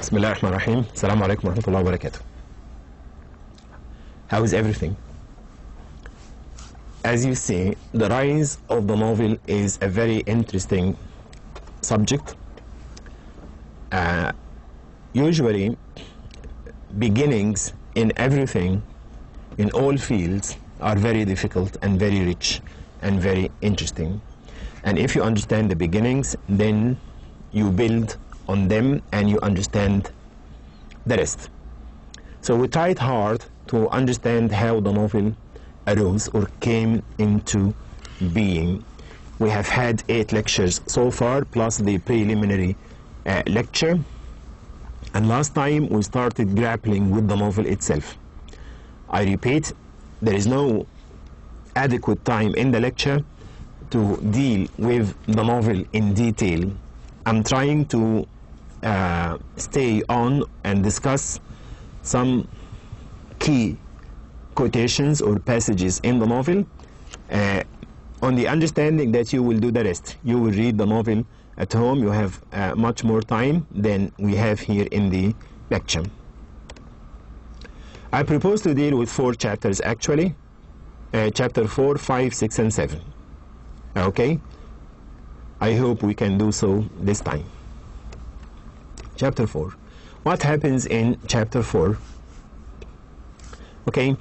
بسم الله الرحمن الرحيم. السلام عليكم ورحمة الله وبركاته. How is everything? As you see, the rise of the novel is a very interesting subject. Usually, beginnings in everything, in all fields, are very difficult and very rich and very interesting. And if you understand the beginnings, then you build on them and you understand the rest. So we tried hard to understand how the novel arose or came into being. We have had 8 lectures so far, plus the preliminary lecture. And last time we started grappling with the novel itself. I repeat, there is no adequate time in the lecture to deal with the novel in detail. I'm trying to stay on and discuss some key quotations or passages in the novel on the understanding that you will do the rest. You will read the novel at home. You have much more time than we have here in the lecture. I propose to deal with 4 chapters actually. Chapter 4, 5, 6, and 7. Okay? I hope we can do so this time. Chapter 4. What happens in chapter 4? Okay,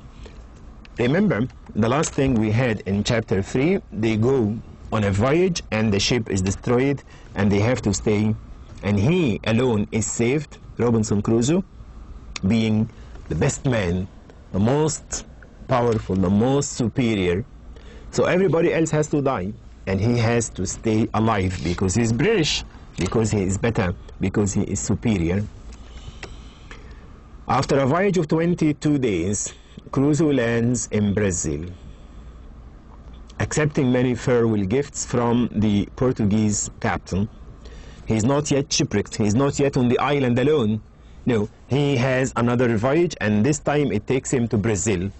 remember the last thing we had in chapter 3, they go on a voyage and the ship is destroyed and they have to stay, and he alone is saved, Robinson Crusoe, being the best man, the most powerful, the most superior. So everybody else has to die and he has to stay alive because he's British, because he is better, because he is superior. After a voyage of 22 days, Crusoe lands in Brazil, accepting many farewell gifts from the Portuguese captain. He is not yet shipwrecked, he is not yet on the island alone. No, he has another voyage, and this time it takes him to Brazil.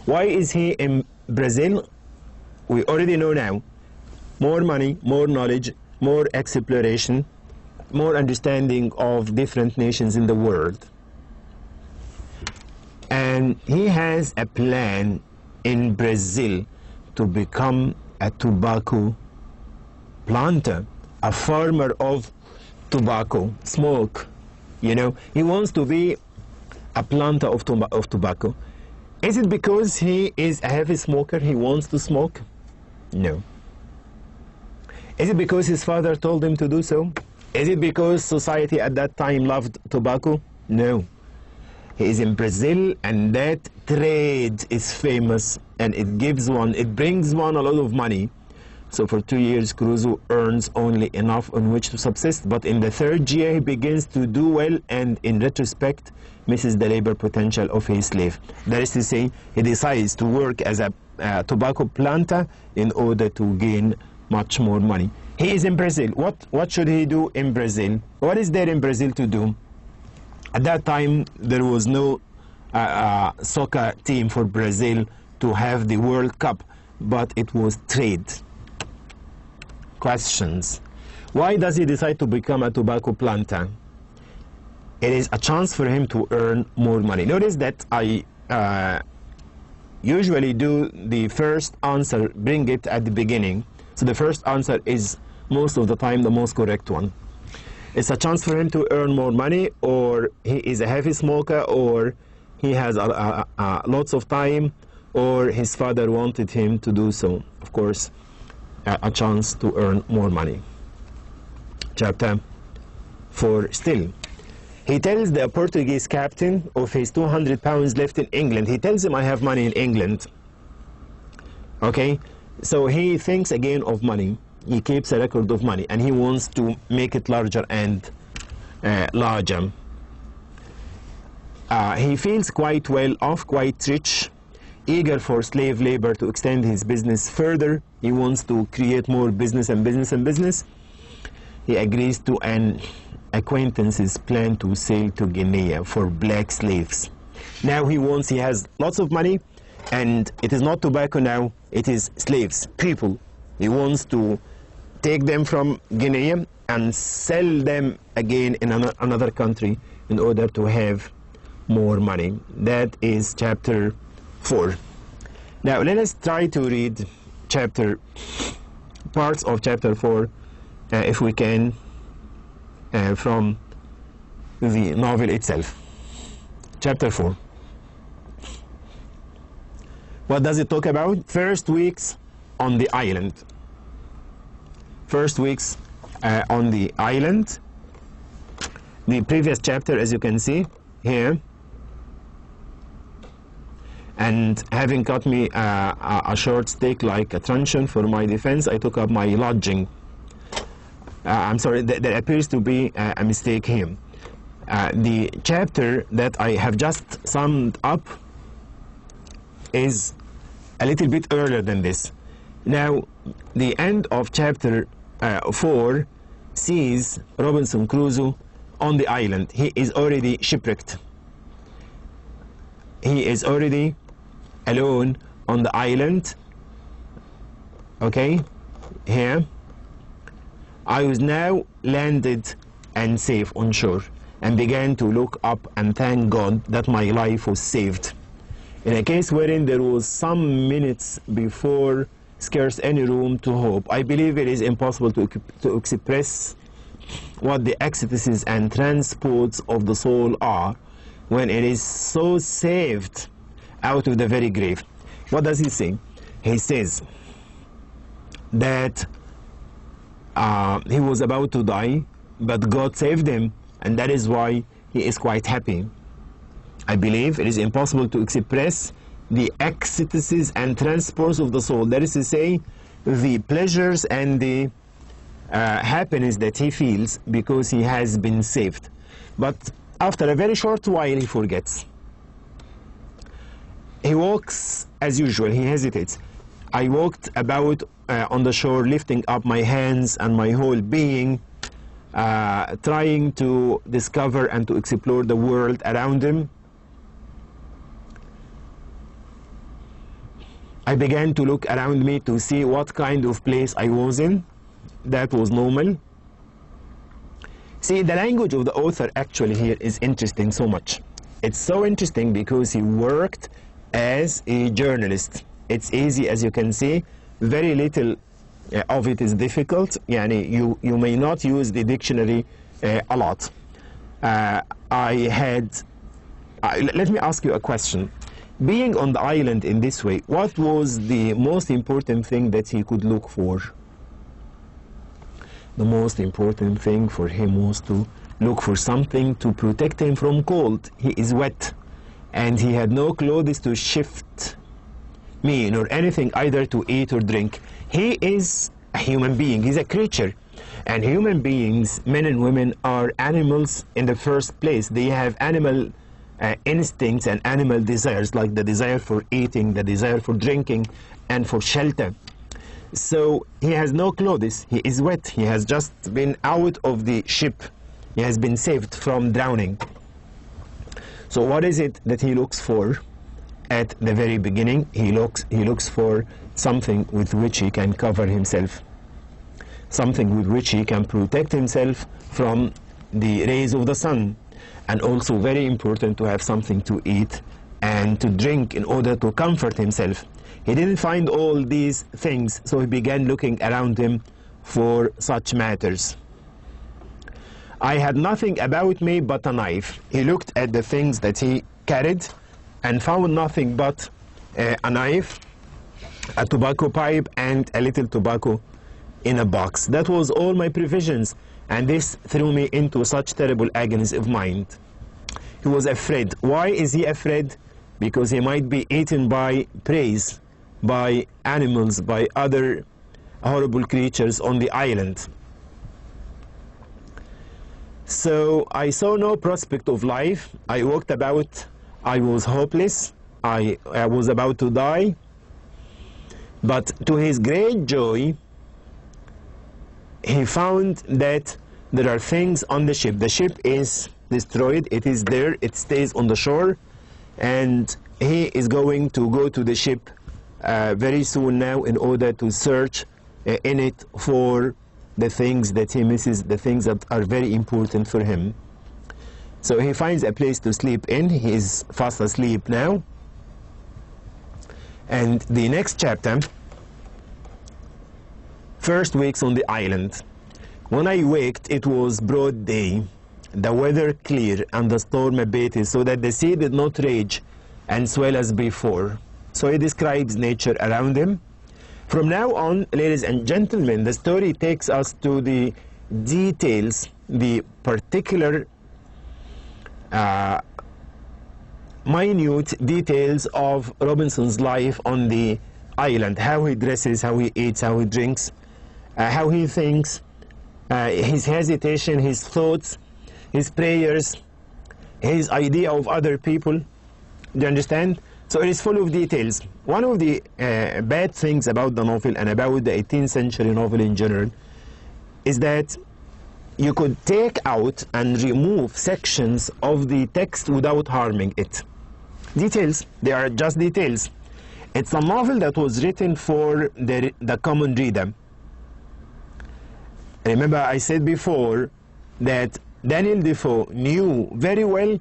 Why is he in Brazil? We already know now. More money, more knowledge, more exploration, more understanding of different nations in the world. And he has a plan in Brazil to become a tobacco planter, a farmer of tobacco, smoke. You know, he wants to be a planter of tobacco. Is it because he is a heavy smoker, he wants to smoke? No. Is it because his father told him to do so? Is it because society at that time loved tobacco? No. He is in Brazil and that trade is famous and it brings one a lot of money. So for 2 years Crusoe earns only enough on which to subsist, but in the 3rd year he begins to do well and in retrospect misses the labor potential of his slave. That is to say, he decides to work as a tobacco planter in order to gain much more money. He is in Brazil. What should he do in Brazil? What is there in Brazil to do? At that time, there was no soccer team for Brazil to have the World Cup, but it was trade. Questions. Why does he decide to become a tobacco planter? It is a chance for him to earn more money. Notice that I usually do the first answer, bring it at the beginning. So the first answer is most of the time the most correct one. It's a chance for him to earn more money, or he is a heavy smoker, or he has lots of time, or his father wanted him to do so. Of course, a chance to earn more money. Chapter 4 still. He tells the Portuguese captain of his 200 pounds left in England. He tells him, I have money in England. Okay, so he thinks again of money. He keeps a record of money and he wants to make it larger and larger. He feels quite well off, quite rich, eager for slave labor to extend his business further. He wants to create more business and business and business. He agrees to an acquaintance's plan to sail to Guinea for black slaves. Now he has lots of money, and it is not tobacco now, it is slaves, people. He wants to take them from Guinea and sell them again in another country in order to have more money. That is chapter 4. Now let us try to read parts of chapter 4 if we can from the novel itself. Chapter 4. What does it talk about? First weeks on the island. First weeks on the island. The previous chapter, as you can see here, and having cut me a short stake like a truncheon for my defense, I took up my lodging. I'm sorry, there appears to be a mistake here. The chapter that I have just summed up is a little bit earlier than this. Now, the end of chapter 4 sees Robinson Crusoe on the island. He is already shipwrecked. He is already alone on the island. Okay, here. I was now landed and safe on shore, and began to look up and thank God that my life was saved. In a case wherein there was some minutes before scarce any room to hope, I believe it is impossible to express what the ecstasies and transports of the soul are when it is so saved out of the very grave. What does he say? He says that he was about to die, but God saved him, and that is why he is quite happy. I believe it is impossible to express the ecstasies and transports of the soul, that is to say, the pleasures and the happiness that he feels because he has been saved. But after a very short while, he forgets. He walks as usual, he hesitates. I walked about on the shore, lifting up my hands and my whole being, trying to discover and to explore the world around him. I began to look around me to see what kind of place I was in. That was normal. See, the language of the author actually here is interesting so much. It's so interesting because he worked as a journalist. It's easy, as you can see. Very little of it is difficult. Yani you may not use the dictionary a lot. Let me ask you a question. Being on the island in this way, what was the most important thing that he could look for? The most important thing for him was to look for something to protect him from cold. He is wet, and he had no clothes to shift me, nor anything either to eat or drink. He is a human being, he's a creature. And human beings, men and women, are animals in the first place. They have animal instincts and animal desires, like the desire for eating, the desire for drinking, and for shelter. So he has no clothes, he is wet, he has just been out of the ship, he has been saved from drowning. So what is it that he looks for at the very beginning? He looks for something with which he can cover himself, something with which he can protect himself from the rays of the sun, and also very important to have something to eat and to drink in order to comfort himself. He didn't find all these things, so he began looking around him for such matters. I had nothing about me but a knife. He looked at the things that he carried and found nothing but a knife, a tobacco pipe, and a little tobacco in a box. That was all my provisions, and this threw me into such terrible agonies of mind. He was afraid. Why is he afraid? Because he might be eaten by prey, by animals, by other horrible creatures on the island. So I saw no prospect of life. I walked about. I was hopeless. I was about to die. But to his great joy, he found that there are things on the ship. The ship is destroyed. It is there. It stays on the shore. And he is going to go to the ship very soon now in order to search in it for the things that he misses, the things that are very important for him. So he finds a place to sleep in. He is fast asleep now. And the next chapter, first weeks on the island. When I waked, it was broad day, the weather clear, and the storm abated, so that the sea did not rage and swell as before. So he describes nature around him. From now on, ladies and gentlemen, the story takes us to the details, the particular minute details of Robinson's life on the island, how he dresses, how he eats, how he drinks, how he thinks, his hesitation, his thoughts, his prayers, his idea of other people. Do you understand? So it is full of details. One of the bad things about the novel and about the 18th century novel in general is that you could take out and remove sections of the text without harming it. Details, they are just details. It's a novel that was written for the common reader. Remember, I said before that Daniel Defoe knew very well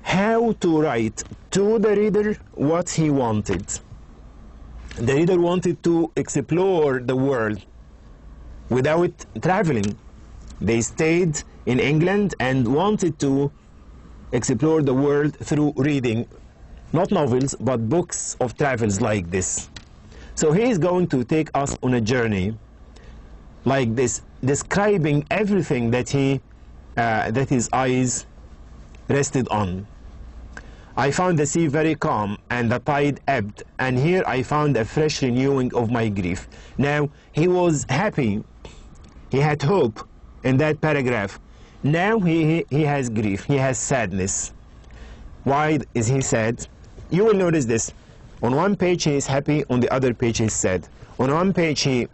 how to write to the reader what he wanted. The reader wanted to explore the world without traveling. They stayed in England and wanted to explore the world through reading, not novels, but books of travels like this. So he is going to take us on a journey like this, describing everything that his eyes rested on. I found the sea very calm, and the tide ebbed, and here I found a fresh renewing of my grief. Now, he was happy. He had hope in that paragraph. Now he has grief. He has sadness. Why is he sad? You will notice this. On one page he is happy, on the other page he is sad. On one page he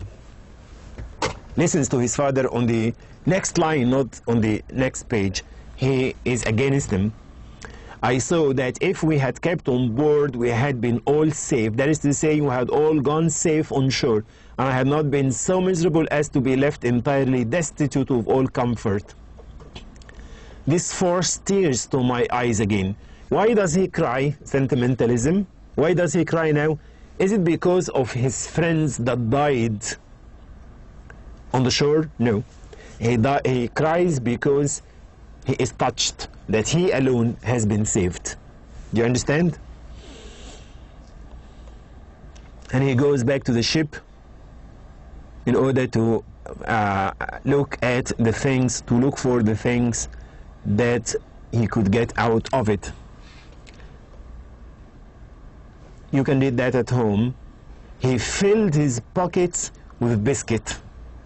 listens to his father, on the next line, not on the next page, he is against him. I saw that if we had kept on board, we had been all safe. That is to say, we had all gone safe on shore, and I had not been so miserable as to be left entirely destitute of all comfort. This forced tears to my eyes again. Why does he cry? Sentimentalism. Why does he cry now? Is it because of his friends that died on the shore? No. He cries because he is touched that he alone has been saved. Do you understand? And he goes back to the ship in order to look at the things, to look for the things that he could get out of it. You can read that at home. He filled his pockets with biscuit.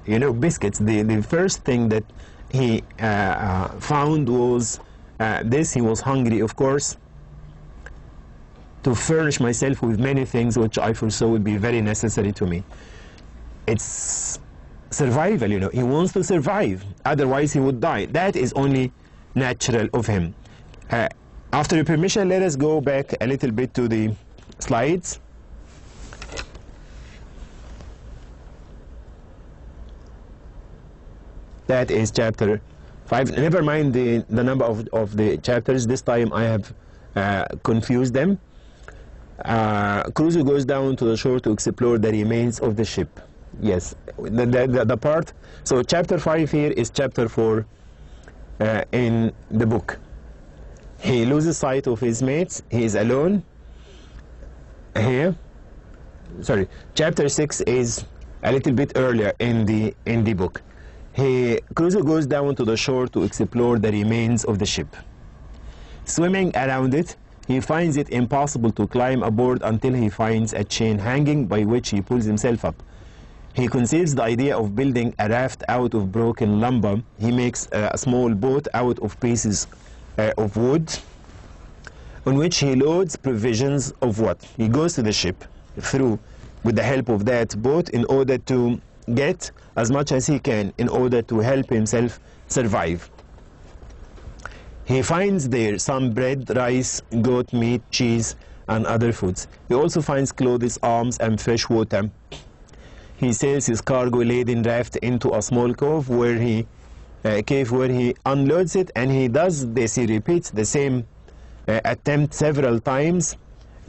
You know, biscuits. The first thing that he found was this. He was hungry, of course, to furnish myself with many things which I foresaw would be very necessary to me. It's survival, you know. He wants to survive, otherwise he would die. That is only natural of him. After your permission, let us go back a little bit to the slides. That is chapter 5. Never mind the number of the chapters. This time I have confused them. Crusoe goes down to the shore to explore the remains of the ship. Yes, the part. So chapter 5 here is chapter 4 in the book. He loses sight of his mates. He is alone. Here, sorry, chapter 6 is a little bit earlier in the book. Crusoe goes down to the shore to explore the remains of the ship. Swimming around it, he finds it impossible to climb aboard until he finds a chain hanging by which he pulls himself up. He conceives the idea of building a raft out of broken lumber. He makes a small boat out of pieces of wood, on which he loads provisions of what? He goes to the ship through with the help of that boat in order to get as much as he can in order to help himself survive. He finds there some bread, rice, goat meat, cheese, and other foods. He also finds clothes, arms, and fresh water. He sails his cargo-laden raft into a small cove where he cave where he unloads it, and he does this, he repeats the same attempt several times,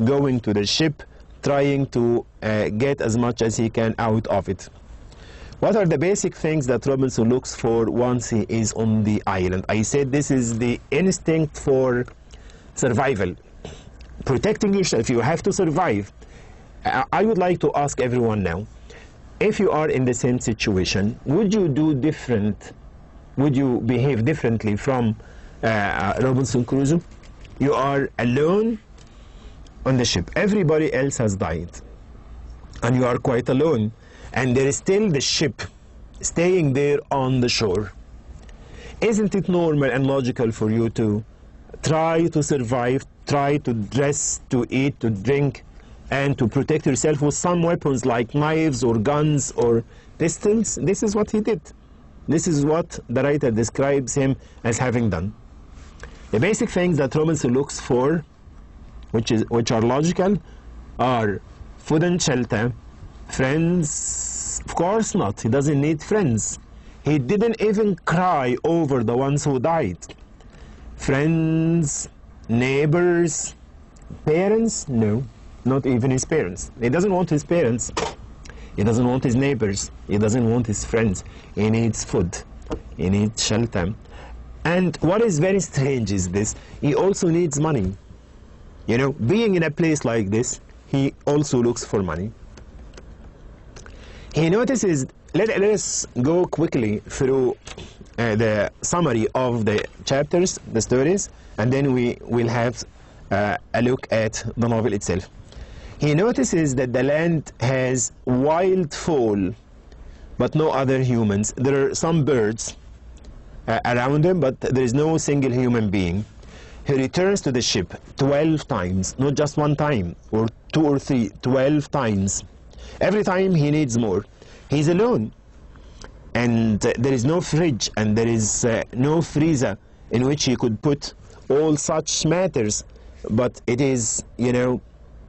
going to the ship, trying to get as much as he can out of it. What are the basic things that Robinson looks for once he is on the island? I said this is the instinct for survival. Protecting yourself, you have to survive. I would like to ask everyone now, if you are in the same situation, would you do different, would you behave differently from Robinson Crusoe? You are alone on the ship. Everybody else has died, and you are quite alone. And there is still the ship staying there on the shore. Isn't it normal and logical for you to try to survive, try to dress, to eat, to drink, and to protect yourself with some weapons like knives or guns or pistols? This is what he did. This is what the writer describes him as having done. The basic things that Robinson looks for, which are logical, are food and shelter. Friends, of course not. He doesn't need friends. He didn't even cry over the ones who died. Friends, neighbors, parents, no, not even his parents. He doesn't want his parents. He doesn't want his neighbors. He doesn't want his friends. He needs food. He needs shelter. And what is very strange is this, he also needs money. You know, being in a place like this, he also looks for money. He notices, let us go quickly through the summary of the chapters, the stories, and then we will have a look at the novel itself. He notices that the land has wild fowl, but no other humans. There are some birds around him, but there is no single human being. He returns to the ship 12 times, not just one time, or 2 or 3, 12 times. Every time he needs more. He's alone, and there is no fridge, and there is no freezer in which he could put all such matters, but it is, you know,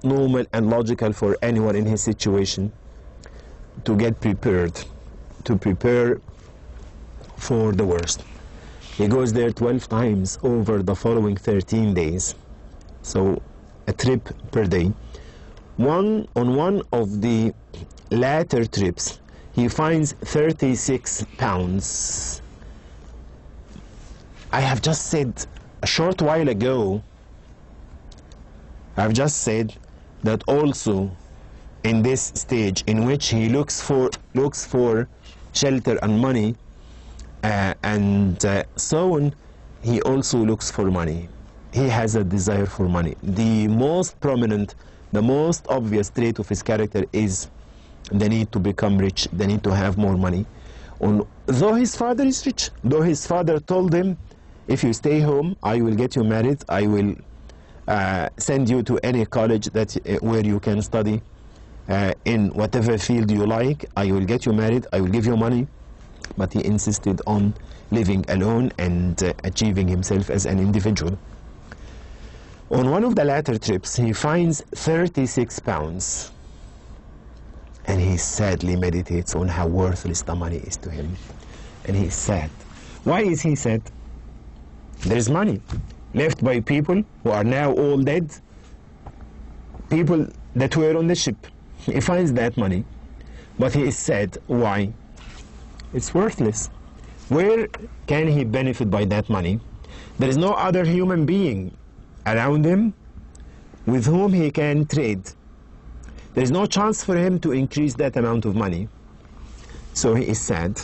normal and logical for anyone in his situation to get prepared, to prepare for the worst. He goes there 12 times over the following 13 days, so a trip per day. On one of the latter trips, he finds 36 pounds. I have just said a short while ago, I've just said that also in this stage in which he looks for shelter and money and so on, he also looks for money. He has a desire for money. The most prominent, the most obvious trait of his character is the need to become rich, the need to have more money. Though his father is rich, though his father told him, if you stay home, I will get you married, I will send you to any college where you can study in whatever field you like, I will get you married, I will give you money. But he insisted on living alone and achieving himself as an individual. On one of the latter trips, he finds 36 pounds. And he sadly meditates on how worthless the money is to him. And he's sad. Why is he sad? There is money left by people who are now all dead, people that were on the ship. He finds that money, but he is sad. Why? It's worthless. Where can he benefit by that money? There is no other human being around him with whom he can trade. There is no chance for him to increase that amount of money. So he is sad.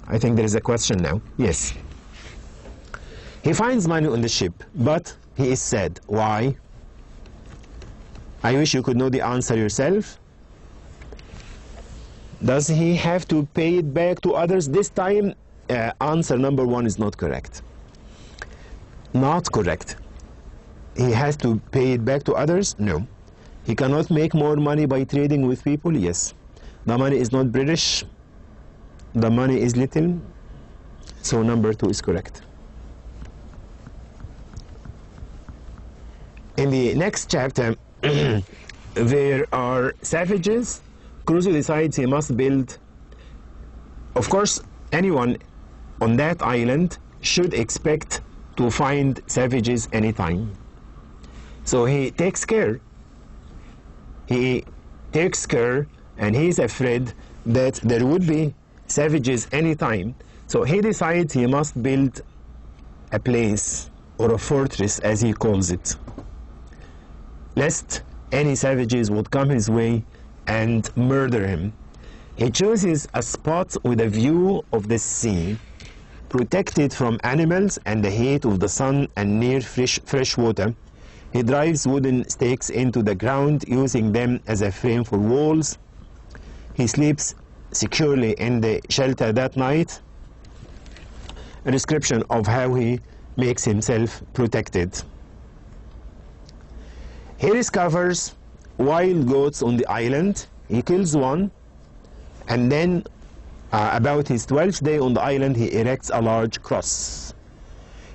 I think there is a question now. Yes. He finds money on the ship, but he is sad. Why? I wish you could know the answer yourself. Does he have to pay it back to others? This time, answer number 1 is not correct. Not correct. He has to pay it back to others? No. He cannot make more money by trading with people? Yes. The money is not British. The money is little. So number 2 is correct. In the next chapter, there are savages. Crusoe decides he must build. Of course, anyone on that island should expect to find savages anytime. So he takes care. He takes care, and he's afraid that there would be savages anytime. So he decides he must build a place, or a fortress as he calls it, lest any savages would come his way and murder him. He chooses a spot with a view of the sea, protected from animals and the heat of the sun, and near fresh water. He drives wooden stakes into the ground, using them as a frame for walls. He sleeps securely in the shelter that night. A description of how he makes himself protected. He discovers wild goats on the island. He kills one, and then about his 12th day on the island, he erects a large cross.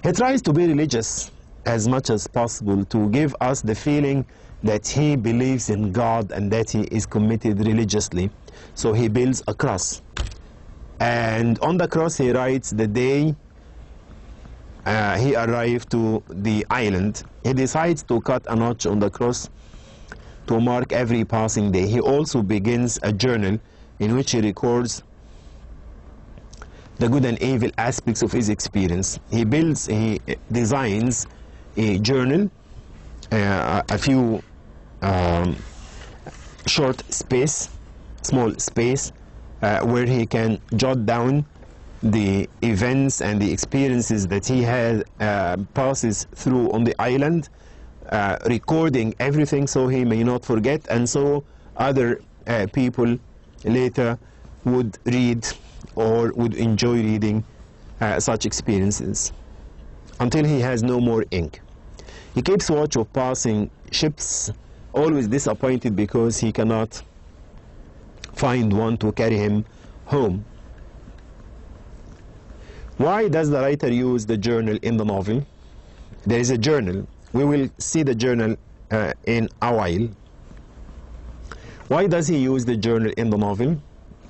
He tries to be religious as much as possible to give us the feeling that he believes in God and that he is committed religiously. So he builds a cross, and on the cross he writes the day he arrived to the island. He decides to cut a notch on the cross to mark every passing day. He also begins a journal in which he records the good and evil aspects of his experience. He designs a journal, a few small space, where he can jot down the events and the experiences that he passes through on the island, recording everything so he may not forget, and so other people later would read or would enjoy reading such experiences, until he has no more ink. He keeps watch of passing ships, always disappointed because he cannot find one to carry him home. Why does the writer use the journal in the novel? There is a journal. We will see the journal in a while. Why does he use the journal in the novel?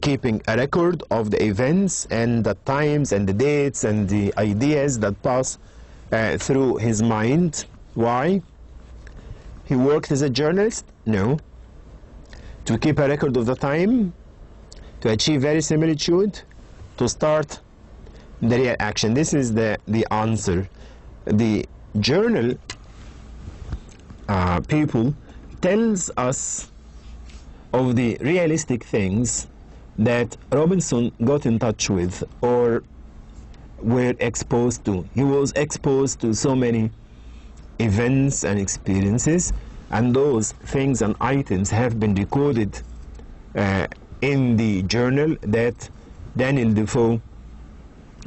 Keeping a record of the events and the times and the dates and the ideas that pass through his mind. Why? He worked as a journalist? No. To keep a record of the time? To achieve verisimilitude? To start the real action? This is the answer. The journal people tells us of the realistic things that Robinson got in touch with or were exposed to. He was exposed to so many events and experiences, and those things and items have been recorded in the journal that Daniel Defoe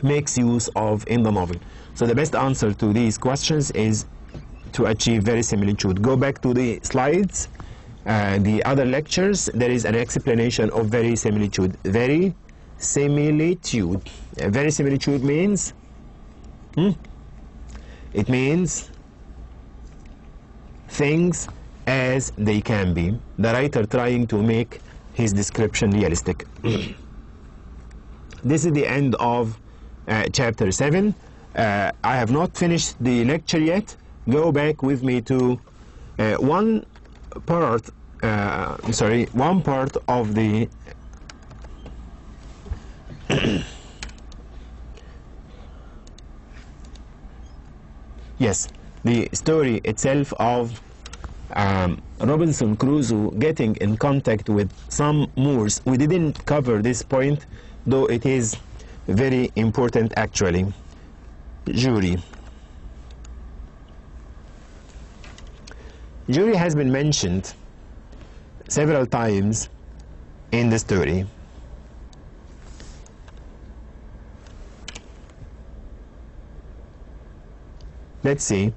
makes use of in the novel. So the best answer to these questions is to achieve verisimilitude. Go back to the slides, the other lectures. There is an explanation of verisimilitude. Verisimilitude. Verisimilitude means it means things as they can be. The writer trying to make his description realistic. This is the end of chapter 7. I have not finished the lecture yet. Go back with me to one part of the yes, the story itself of Robinson Crusoe getting in contact with some Moors. We didn't cover this point, though it is very important actually. Jury. Jury has been mentioned several times in the story. Let's see.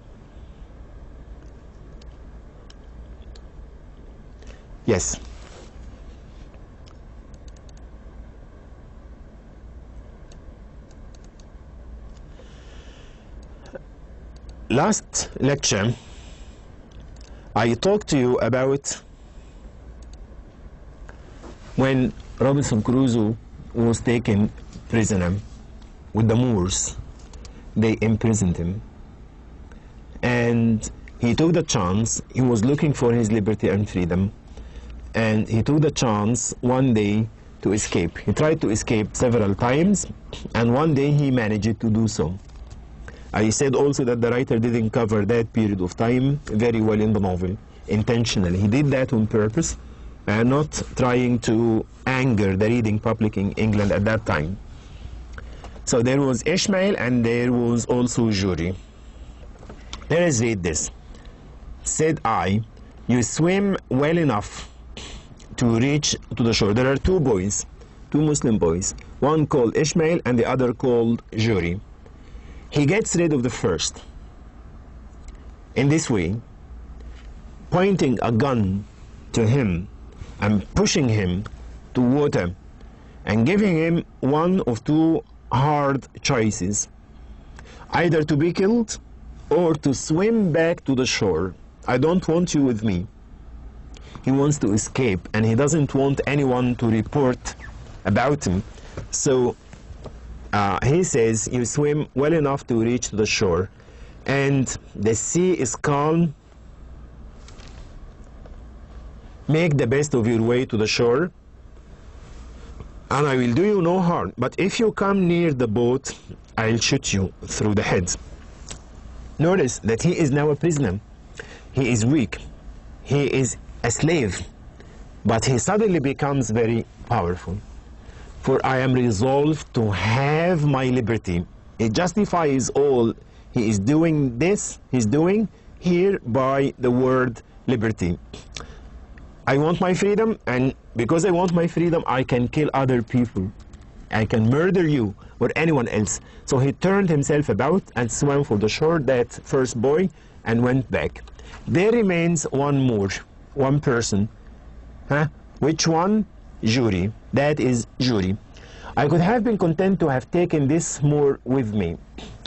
Yes. Last lecture, I talked to you about when Robinson Crusoe was taken prisoner with the Moors. They imprisoned him, and he took the chance. He was looking for his liberty and freedom, and he took the chance one day to escape. He tried to escape several times, and one day he managed to do so. I said also that the writer didn't cover that period of time very well in the novel, intentionally. He did that on purpose, and not trying to anger the reading public in England at that time. So there was Ishmael, and there was also Jury. Let us read this. Said I, you swim well enough to reach to the shore. There are two boys, two Muslim boys, one called Ishmael and the other called Jury. He gets rid of the first in this way, pointing a gun to him and pushing him to water and giving him one of two hard choices, either to be killed or to swim back to the shore. I don't want you with me. He wants to escape, and he doesn't want anyone to report about him. So he says, you swim well enough to reach the shore, and the sea is calm. Make the best of your way to the shore, and I will do you no harm. But if you come near the boat, I'll shoot you through the head. Notice that he is now a prisoner. He is weak. He is a slave. But he suddenly becomes very powerful. For I am resolved to have my liberty. It justifies all he is doing this, he's doing here by the word liberty. I want my freedom, and because I want my freedom, I can kill other people. I can murder you or anyone else. So he turned himself about and swam for the shore, that first boy, and went back. There remains one more, one person. Which one? Jury. That is Jury. I could have been content to have taken this Moor with me.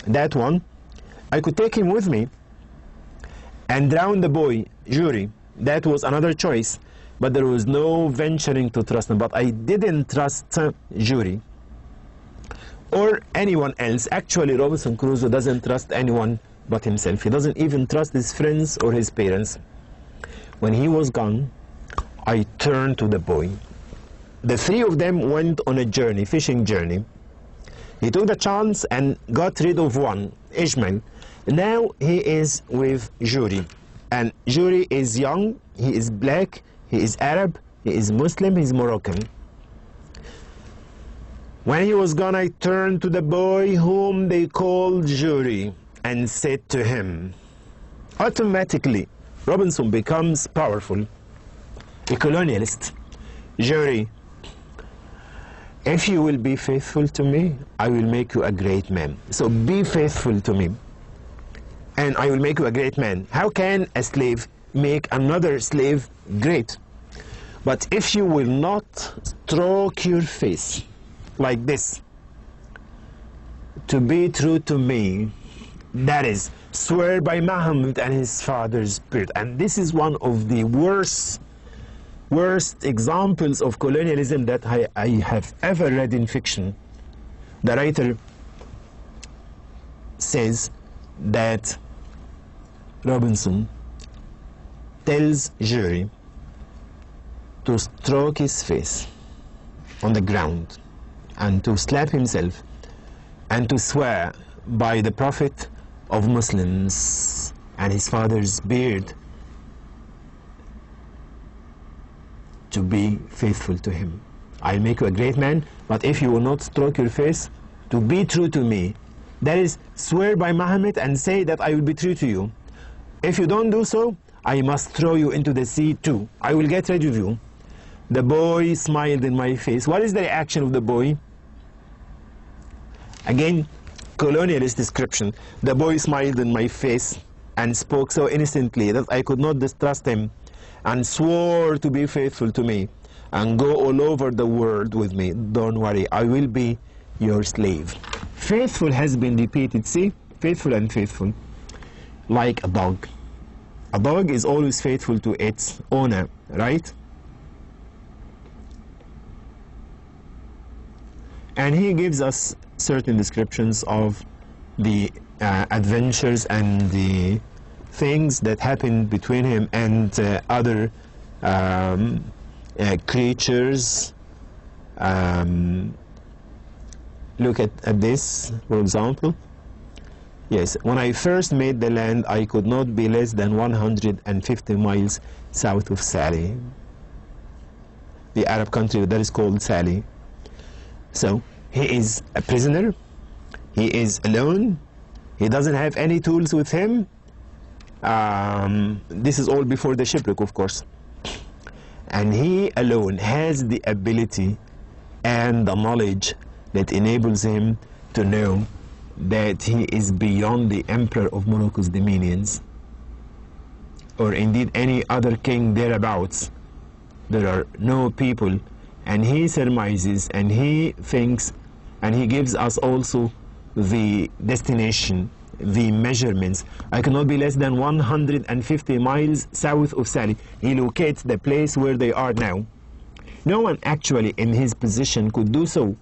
That one, I could take him with me and drown the boy, Jury. That was another choice, but there was no venturing to trust him. But I didn't trust Jury or anyone else. Actually, Robinson Crusoe doesn't trust anyone but himself. He doesn't even trust his friends or his parents. When he was gone, I turned to the boy. The three of them went on a journey, fishing journey. He took the chance and got rid of one, Ishmael. Now he is with Jury. And Jury is young, he is black, he is Arab, he is Muslim, he is Moroccan. When he was gone, I turned to the boy whom they called Jury and said to him, automatically, Robinson becomes powerful, a colonialist. Jury, if you will be faithful to me, I will make you a great man. So be faithful to me, and I will make you a great man. How can a slave make another slave great? But if you will not stroke your face like this, to be true to me, that is, swear by Muhammad and his father's spirit. And this is one of the worst examples of colonialism that I have ever read in fiction. The writer says that Robinson tells Jury to stroke his face on the ground and to slap himself and to swear by the Prophet of Muslims and his father's beard to be faithful to him. I'll make you a great man, but if you will not stroke your face, to be true to me. That is, swear by Muhammad and say that I will be true to you. If you don't do so, I must throw you into the sea too. I will get rid of you. The boy smiled in my face. What is the reaction of the boy? Again, colonialist description. The boy smiled in my face and spoke so innocently that I could not distrust him, and swore to be faithful to me and go all over the world with me. Don't worry, I will be your slave. Faithful has been repeated. See, faithful and faithful, like a dog. A dog is always faithful to its owner, right? and he gives us certain descriptions of the adventures and the things that happened between him and other creatures. Look at this, for example. Yes, when I first made the land, I could not be less than 150 miles south of Sally, the Arab country that is called Sally. So he is a prisoner, he is alone, he doesn't have any tools with him. This is all before the shipwreck, of course. And he alone has the ability and the knowledge that enables him to know that he is beyond the emperor of Morocco's dominions, or indeed any other king thereabouts. There are no people, and he surmises and he thinks, and he gives us also the destination, the measurements. I cannot be less than 150 miles south of Sally. He locates the place where they are now. No one actually in his position could do so,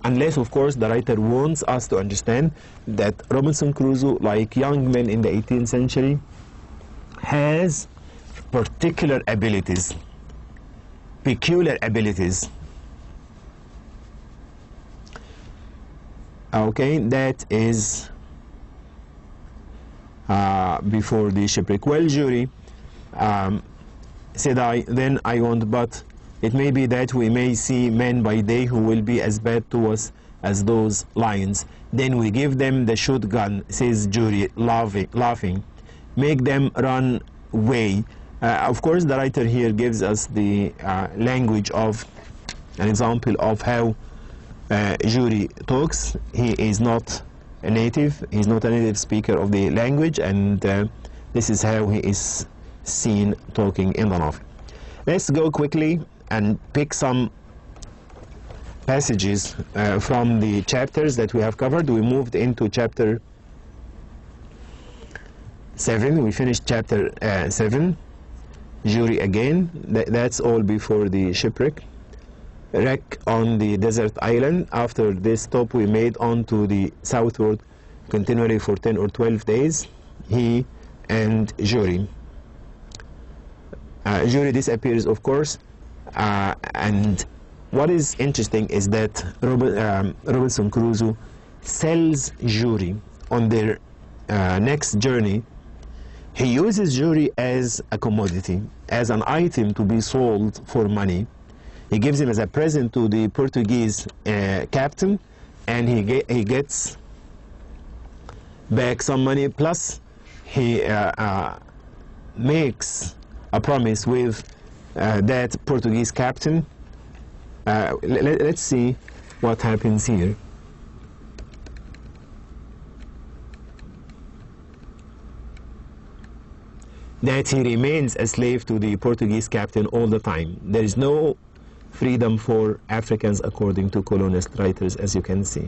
unless, of course, the writer wants us to understand that Robinson Crusoe, like young men in the 18th century, has particular abilities, peculiar abilities. Okay, that is before the shipwreck. Well, jury, said I, then I want, but it may be that we may see men by day who will be as bad to us as those lions. Then we give them the shotgun, says jury, laughing. Make them run away. Of course, the writer here gives us the language of an example of how jury talks. He is not a native. He's not a native speaker of the language, and this is how he is seen talking in the novel. Let's go quickly and pick some passages from the chapters that we have covered. We moved into chapter 7. We finished chapter 7. Jury again. That's all before the shipwreck. Wreck on the desert island. After this stop, we made on to the southward continually for 10 or 12 days. He and jury. Jury disappears, of course. And what is interesting is that Robinson Crusoe sells jury on their next journey. He uses jury as a commodity, as an item to be sold for money. He gives him as a present to the Portuguese captain, and he gets back some money, plus he makes a promise with that Portuguese captain. Let's see what happens here. That he remains a slave to the Portuguese captain all the time. There is no freedom for Africans according to colonialist writers, as you can see.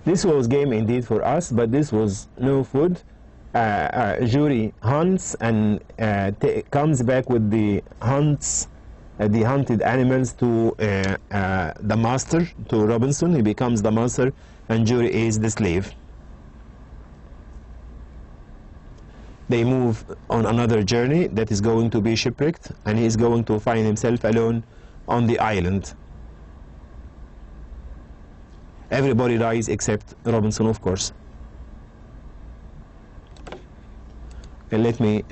This was game indeed for us, but this was no food. Jury hunts and comes back with the hunted animals to the master, to Robinson. He becomes the master, and Jury is the slave. They move on another journey that is going to be shipwrecked, and he is going to find himself alone on the island. Everybody dies except Robinson, of course. And let me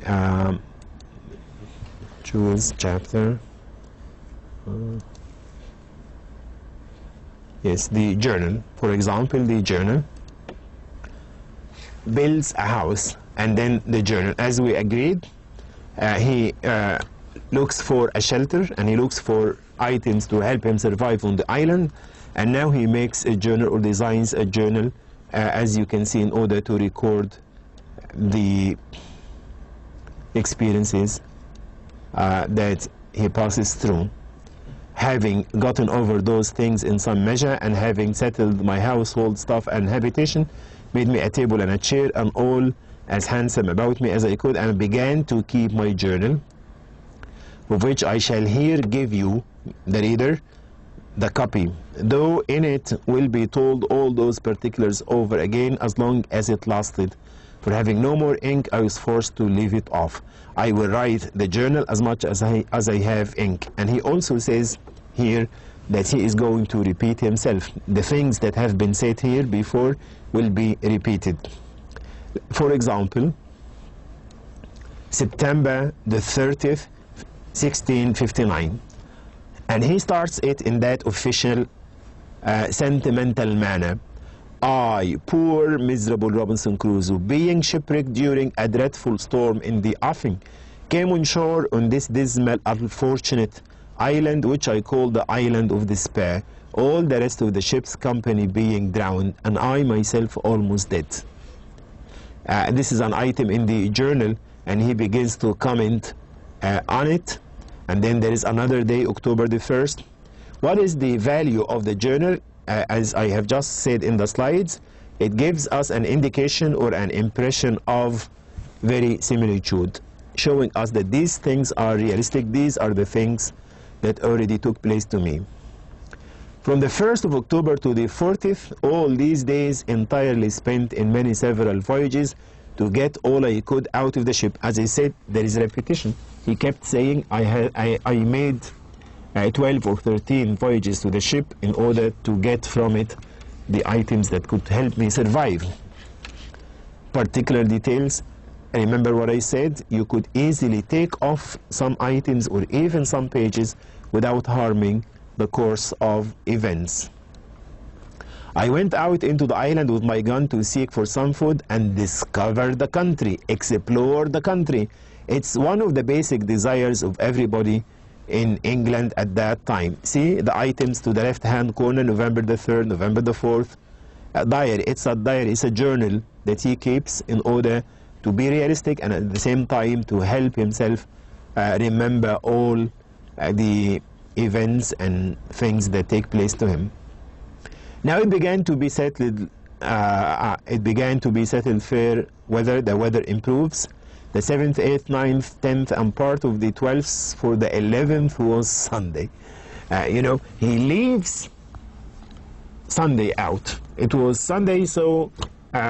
choose chapter. Yes, the journal. For example, the journal builds a house, and then the journal. As we agreed, he looks for a shelter, and he looks for items to help him survive on the island. And now he makes a journal, or designs a journal, as you can see, in order to record the experiences that he passes through. Having gotten over those things in some measure, and having settled my household stuff and habitation, made me a table and a chair, and all as handsome about me as I could, and began to keep my journal, of which I shall here give you, the reader, the copy, though in it will be told all those particulars over again as long as it lasted. For having no more ink, I was forced to leave it off. I will write the journal as much as I have ink. And he also says here that he is going to repeat himself. The things that have been said here before will be repeated. For example, September the 30th, 1659. And he starts it in that official, sentimental manner. I, poor miserable Robinson Crusoe, being shipwrecked during a dreadful storm in the offing, came on shore on this dismal, unfortunate island, which I call the Island of Despair, all the rest of the ship's company being drowned, and I myself almost dead. This is an item in the journal, and he begins to comment on it. And then there is another day, October the 1st. What is the value of the journal? As I have just said in the slides, it gives us an indication or an impression of verisimilitude, showing us that these things are realistic. These are the things that already took place to me. From the 1st of October to the 40th, all these days entirely spent in many several voyages to get all I could out of the ship. As I said, there is repetition. He kept saying, I made 12 or 13 voyages to the ship in order to get from it the items that could help me survive. Particular details, remember what I said, you could easily take off some items or even some pages without harming the course of events. I went out into the island with my gun to seek for some food and discover the country, explore the country. It's one of the basic desires of everybody in England at that time. See the items to the left-hand corner, November the 3rd, November the 4th. A diary, it's a diary, it's a journal that he keeps in order to be realistic and at the same time to help himself remember all the events and things that take place to him. Now it began to be settled. Fair weather. The weather improves. The 7th, 8th, 9th, 10th, and part of the 12th. For the 11th was Sunday. You know, he leaves Sunday out. It was Sunday, so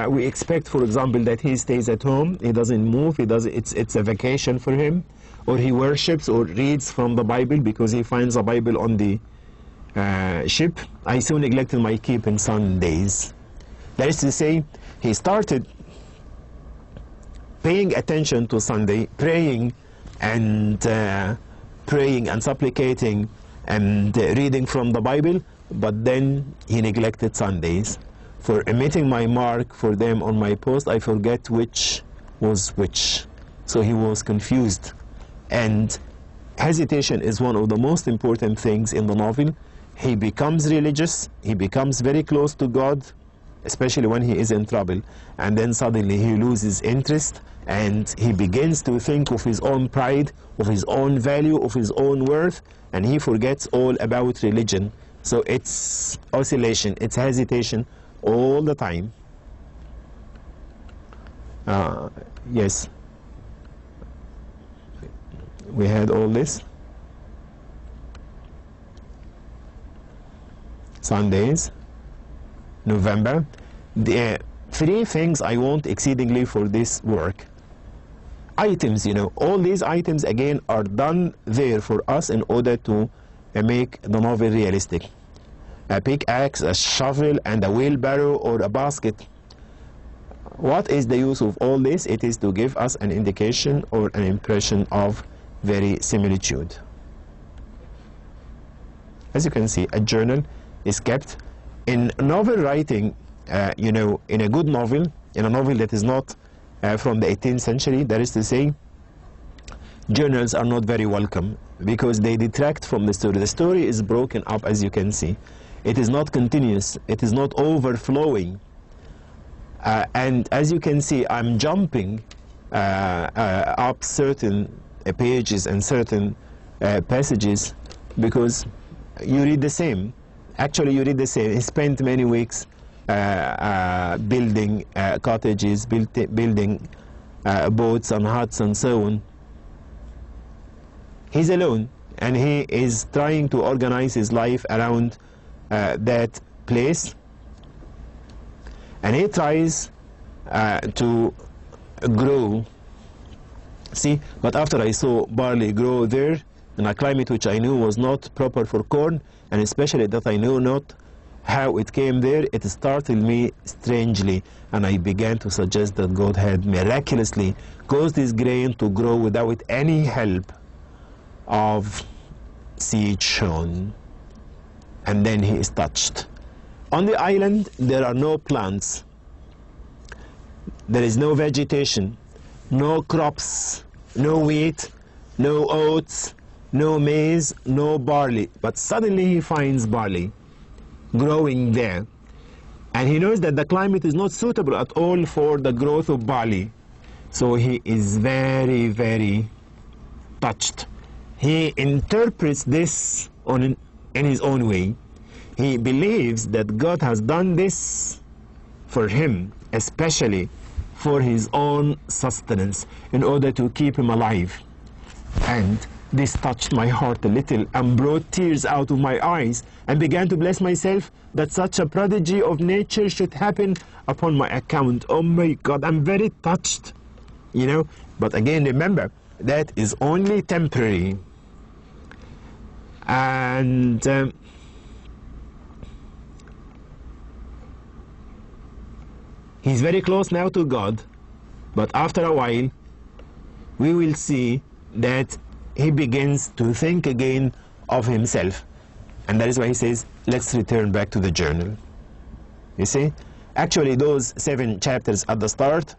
we expect, for example, that he stays at home. He doesn't move. It's a vacation for him, or he worships or reads from the Bible because he finds a Bible on the ship. I so neglected my keeping Sundays. That is to say, he started paying attention to Sunday, praying and supplicating and reading from the Bible, but then he neglected Sundays. For omitting my mark for them on my post, I forget which was which. So he was confused. And hesitation is one of the most important things in the novel. He becomes religious, he becomes very close to God, especially when he is in trouble, and then suddenly he loses interest and he begins to think of his own pride, of his own value, of his own worth, and he forgets all about religion. So it's oscillation, it's hesitation all the time. Yes, we had all this. Sundays, November. The three things I want exceedingly for this work. Items, you know, all these items again are done there for us in order to make the novel realistic. A pickaxe, a shovel, and a wheelbarrow or a basket. What is the use of all this? It is to give us an indication or an impression of verisimilitude. As you can see, a journal is kept. In novel writing, you know, in a good novel, in a novel that is not from the 18th century, that is to say, journals are not very welcome because they detract from the story. The story is broken up, as you can see. It is not continuous, it is not overflowing. And as you can see, I'm jumping up certain pages and certain passages, because you read the same. Actually, you read the same. He spent many weeks building cottages, building boats and huts and so on. He's alone, and he is trying to organize his life around that place, and he tries to grow. See, but after I saw barley grow there in a climate which I knew was not proper for corn, and especially that I knew not how it came there, it startled me strangely, and I began to suggest that God had miraculously caused this grain to grow without any help of seed shown. And then he is touched. On the island there are no plants, there is no vegetation, no crops, no wheat, no oats, no maize, no barley. But suddenly he finds barley growing there, and he knows that the climate is not suitable at all for the growth of barley. So he is very, very touched. He interprets this in his own way. He believes that God has done this for him, especially for his own sustenance, in order to keep him alive. And this touched my heart a little and brought tears out of my eyes, and began to bless myself that such a prodigy of nature should happen upon my account. Oh my God, I'm very touched, you know. But again, remember, that is only temporary. And he's very close now to God, but after a while we will see that he begins to think again of himself, and that is why he says, let's return back to the journal. You see, actually those 7 chapters at the start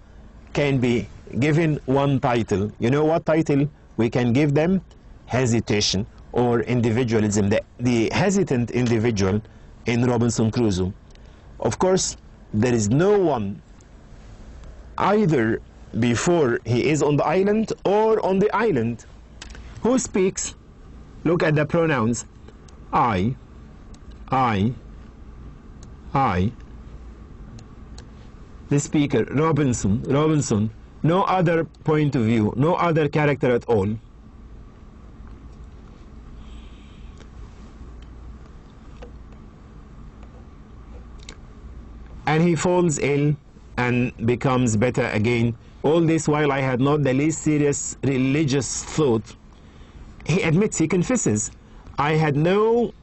can be given one title. You know what title we can give them? Hesitation, or individualism, the hesitant individual in Robinson Crusoe. Of course, there is no one either before he is on the island or on the island who speaks. Look at the pronouns. I. The speaker, Robinson. No other point of view, no other character at all. And he falls ill and becomes better again. All this while I had not the least serious religious thought. He admits, he confesses, I had no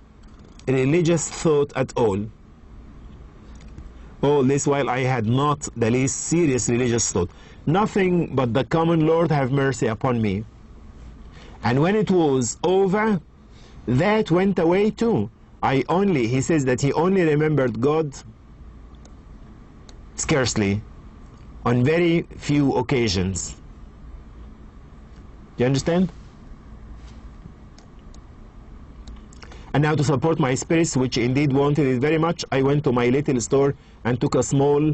religious thought at all. All this while I had not the least serious religious thought. Nothing but the common Lord have mercy upon me. And when it was over, that went away too. He says that he only remembered God scarcely, on very few occasions. Do you understand? And now, to support my spirits, which indeed wanted it very much, I went to my little store and took a small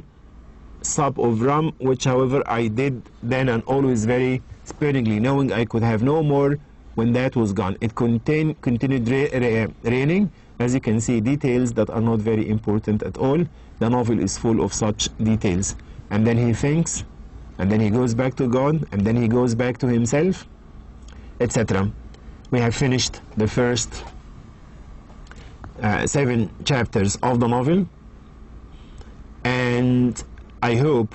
sup of rum, which however I did then and always very sparingly, knowing I could have no more when that was gone. It continued raining. As you can see, details that are not very important at all. The novel is full of such details. And then he thinks, and then he goes back to God, and then he goes back to himself, etc. We have finished the first 7 chapters of the novel, and I hope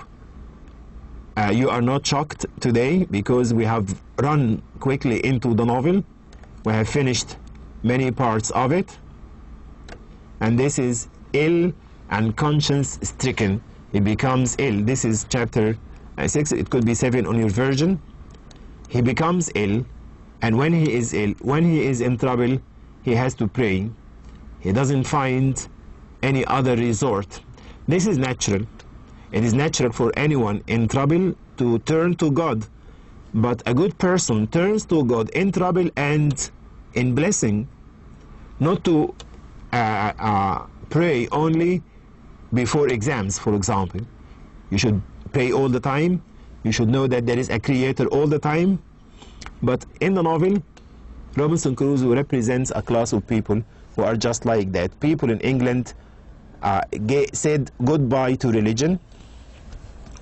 you are not shocked today, because we have run quickly into the novel. We have finished many parts of it, and this is ill and conscience stricken. He becomes ill. This is chapter 6. It could be 7 on your version. He becomes ill, and when he is ill, when he is in trouble, he has to pray. He doesn't find any other resort. This is natural. It is natural for anyone in trouble to turn to God, but a good person turns to God in trouble and in blessing, not to pray only before exams, for example. You should pray all the time. You should know that there is a creator all the time. But in the novel, Robinson Crusoe represents a class of people who are just like that. People in England said goodbye to religion.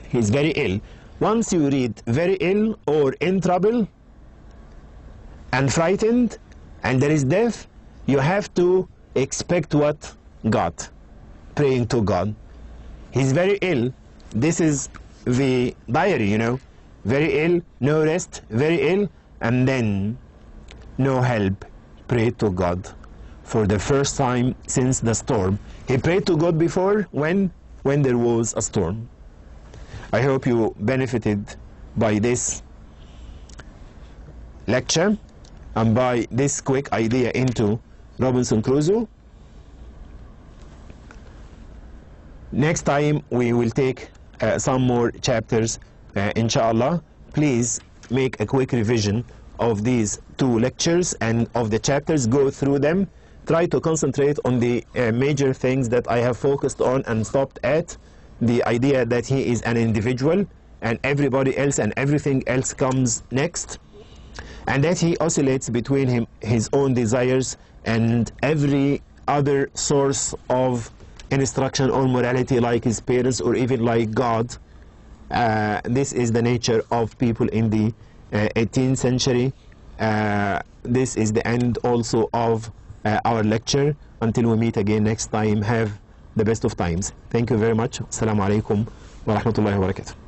He's very ill. Once you read very ill or in trouble and frightened and there is death, you have to expect what? God. Praying to God. He's very ill. This is the diary, you know. Very ill, no rest, very ill, and then no help. Pray to God. For the first time since the storm. He prayed to God before when there was a storm. I hope you benefited by this lecture and by this quick idea into Robinson Crusoe. Next time we will take some more chapters, inshallah. Please make a quick revision of these 2 lectures and of the chapters. Go through them. Try to concentrate on the major things that I have focused on and stopped at. The idea that he is an individual and everybody else and everything else comes next, and that he oscillates between his own desires and every other source of instruction or morality, like his parents or even like God. This is the nature of people in the 18th century. This is the end also of our lecture. Until we meet again next time, have the best of times. Thank you very much. Assalamu alaikum wa rahmatullahi wa barakatuh.